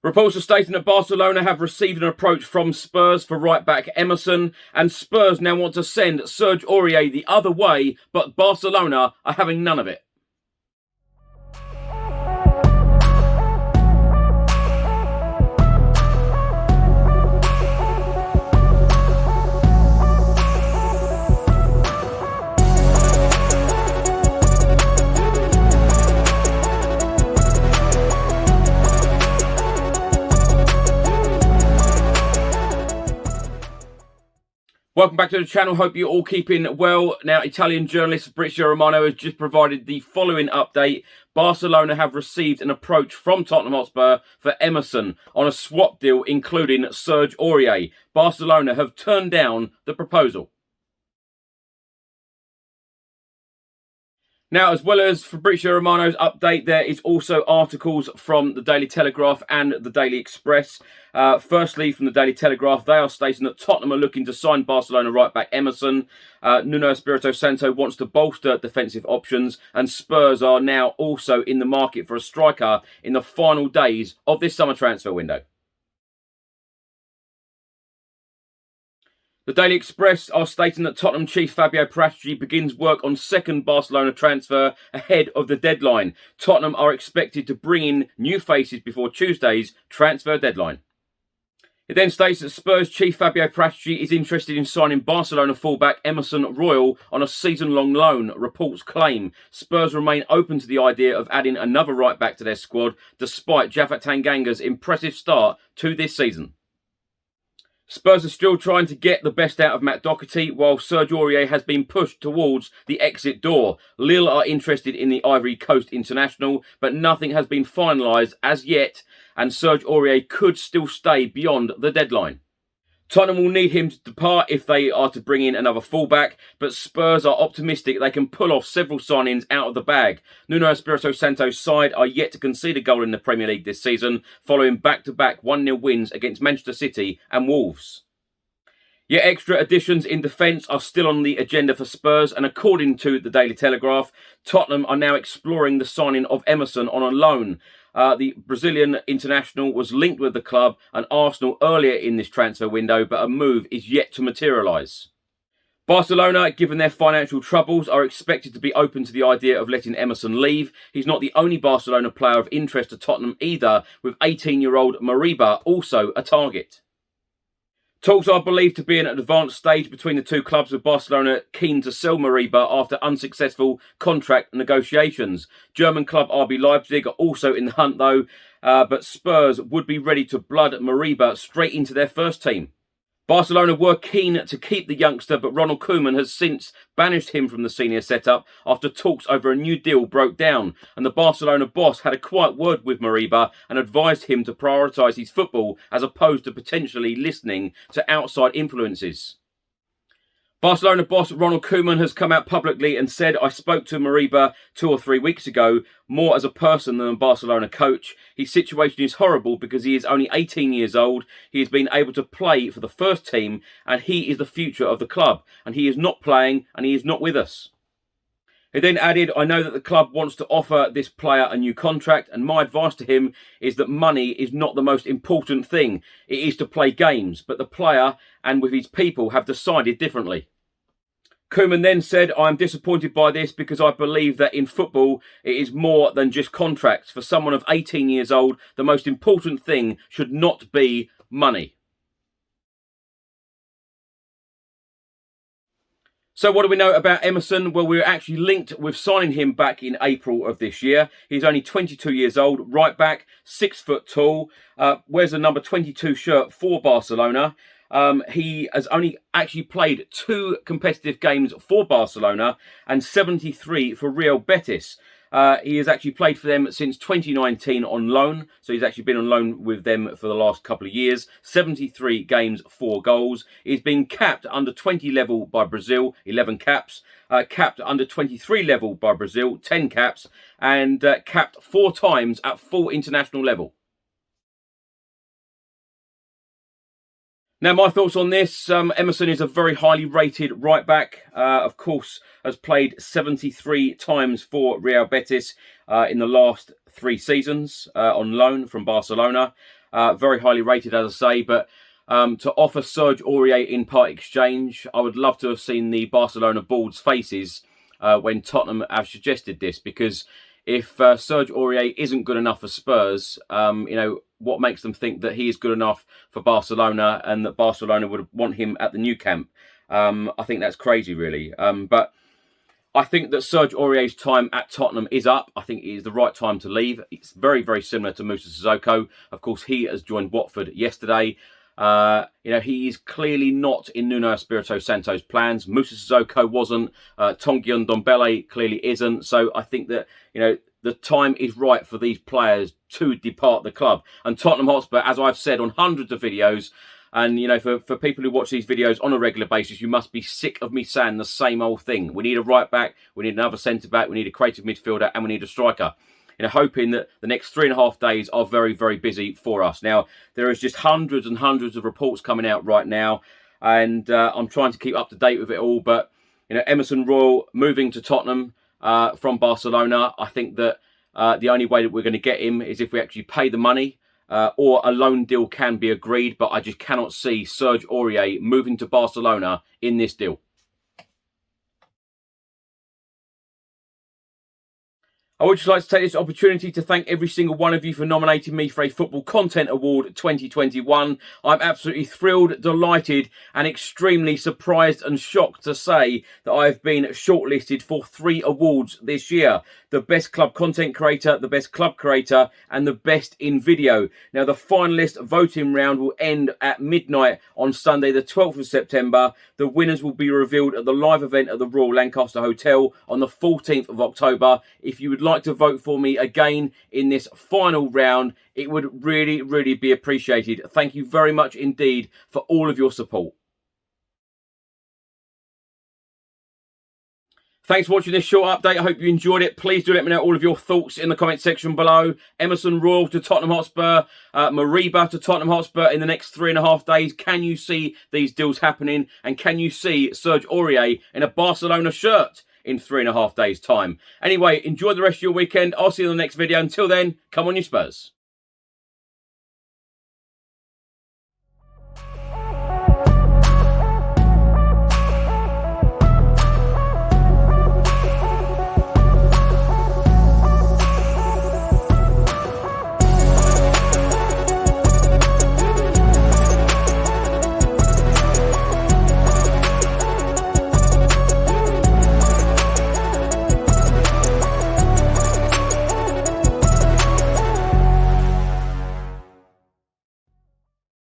Reports are stating that Barcelona have received an approach from Spurs for right-back Emerson, and Spurs now want to send Serge Aurier the other way, but Barcelona are having none of it. Welcome back to the channel. Hope you're all keeping well. Now, Italian journalist Fabrizio Romano has just provided the following update. Barcelona have received an approach from Tottenham Hotspur for Emerson on a swap deal including Serge Aurier. Barcelona have turned down the proposal. Now, as well as Fabrizio Romano's update, there is also articles from the Daily Telegraph and the Daily Express. Firstly, from the Daily Telegraph, they are stating that Tottenham are looking to sign Barcelona right-back Emerson. Nuno Espirito Santo wants to bolster defensive options, and Spurs are now also in the market for a striker in the final days of this summer transfer window. The Daily Express are stating that Tottenham chief Fabio Paratici begins work on second Barcelona transfer ahead of the deadline. Tottenham are expected to bring in new faces before Tuesday's transfer deadline. It then states that Spurs chief Fabio Paratici is interested in signing Barcelona fullback Emerson Royal on a season-long loan, reports claim. Spurs remain open to the idea of adding another right-back to their squad, despite Japhet Tanganga's impressive start to this season. Spurs are still trying to get the best out of Matt Doherty, while Serge Aurier has been pushed towards the exit door. Lille are interested in the Ivory Coast international, but nothing has been finalised as yet, and Serge Aurier could still stay beyond the deadline. Tottenham will need him to depart if they are to bring in another fullback, but Spurs are optimistic they can pull off several signings out of the bag. Nuno Espirito Santo's side are yet to concede a goal in the Premier League this season, following back-to-back 1-0 wins against Manchester City and Wolves. Yet extra additions in defence are still on the agenda for Spurs, and according to the Daily Telegraph, Tottenham are now exploring the signing of Emerson on a loan. The Brazilian international was linked with the club and Arsenal earlier in this transfer window, but a move is yet to materialise. Barcelona, given their financial troubles, are expected to be open to the idea of letting Emerson leave. He's not the only Barcelona player of interest to Tottenham either, with 18-year-old Moriba also a target. Talks are believed to be in an advanced stage between the two clubs, with Barcelona keen to sell Moriba after unsuccessful contract negotiations. German club RB Leipzig are also in the hunt though, but Spurs would be ready to blood Moriba straight into their first team. Barcelona were keen to keep the youngster, but Ronald Koeman has since banished him from the senior setup after talks over a new deal broke down, and the Barcelona boss had a quiet word with Moriba and advised him to prioritise his football as opposed to potentially listening to outside influences. Barcelona boss Ronald Koeman has come out publicly and said, "I spoke to Moriba 2 or 3 weeks ago, more as a person than a Barcelona coach. His situation is horrible because he is only 18 years old. He has been able to play for the first team and he is the future of the club. And he is not playing and he is not with us." He then added, "I know that the club wants to offer this player a new contract, and my advice to him is that money is not the most important thing. It is to play games, but the player and with his people have decided differently." Koeman then said, "I am disappointed by this because I believe that in football it is more than just contracts. For someone of 18 years old, the most important thing should not be money." So what do we know about Emerson? Well, we were actually linked with signing him back in April of this year. He's only 22 years old, right back, 6 foot tall, wears the number 22 shirt for Barcelona. He has only actually played 2 competitive games for Barcelona and 73 for Real Betis. He has actually played for them since 2019 on loan. So he's actually been on loan with them for the last couple of years. 73 games, 4 goals. He's been capped under 20 level by Brazil, 11 caps. Capped under 23 level by Brazil, 10 caps. And capped 4 times at full international level. Now, my thoughts on this, Emerson is a very highly rated right back. Of course, has played 73 times for Real Betis in the last 3 seasons on loan from Barcelona. very highly rated, as I say, but to offer Serge Aurier in part exchange, I would love to have seen the Barcelona board's faces when Tottenham have suggested this, because if Serge Aurier isn't good enough for Spurs, you know, what makes them think that he is good enough for Barcelona and that Barcelona would want him at the new camp? I think that's crazy, really. But I think that Serge Aurier's time at Tottenham is up. I think it is the right time to leave. It's very, very similar to Moussa Sissoko. Of course, he has joined Watford yesterday. You know, he is clearly not in Nuno Espirito Santo's plans. Moussa Sissoko wasn't. Tanguy Ndombele clearly isn't. So I think that, you know, the time is right for these players to depart the club. And Tottenham Hotspur, as I've said on hundreds of videos, and, you know, for people who watch these videos on a regular basis, you must be sick of me saying the same old thing. We need a right back, we need another centre back, we need a creative midfielder, and we need a striker. You know, hoping that the next 3.5 days are very, very busy for us. Now, there is just hundreds and hundreds of reports coming out right now, and I'm trying to keep up to date with it all. But, you know, Emerson Royal moving to Tottenham from Barcelona, I think that the only way that we're going to get him is if we actually pay the money, or a loan deal can be agreed. But I just cannot see Serge Aurier moving to Barcelona in this deal. I would just like to take this opportunity to thank every single one of you for nominating me for a Football Content Award 2021. I'm absolutely thrilled, delighted and extremely surprised and shocked to say that I have been shortlisted for 3 awards this year. The Best Club Content Creator, the Best Club Creator and the Best in Video. Now, the finalist voting round will end at midnight on Sunday the 12th of September. The winners will be revealed at the live event at the Royal Lancaster Hotel on the 14th of October. If you would like to vote for me again in this final round, it would really, really be appreciated. Thank you very much indeed for all of your support. Thanks for watching this short update. I hope you enjoyed it. Please do let me know all of your thoughts in the comment section below. Emerson Royal to Tottenham Hotspur, Mariba to Tottenham Hotspur in the next 3.5 days. Can you see these deals happening? And can you see Serge Aurier in a Barcelona shirt in 3.5 days' time? Anyway, enjoy the rest of your weekend. I'll see you in the next video. Until then, come on you Spurs.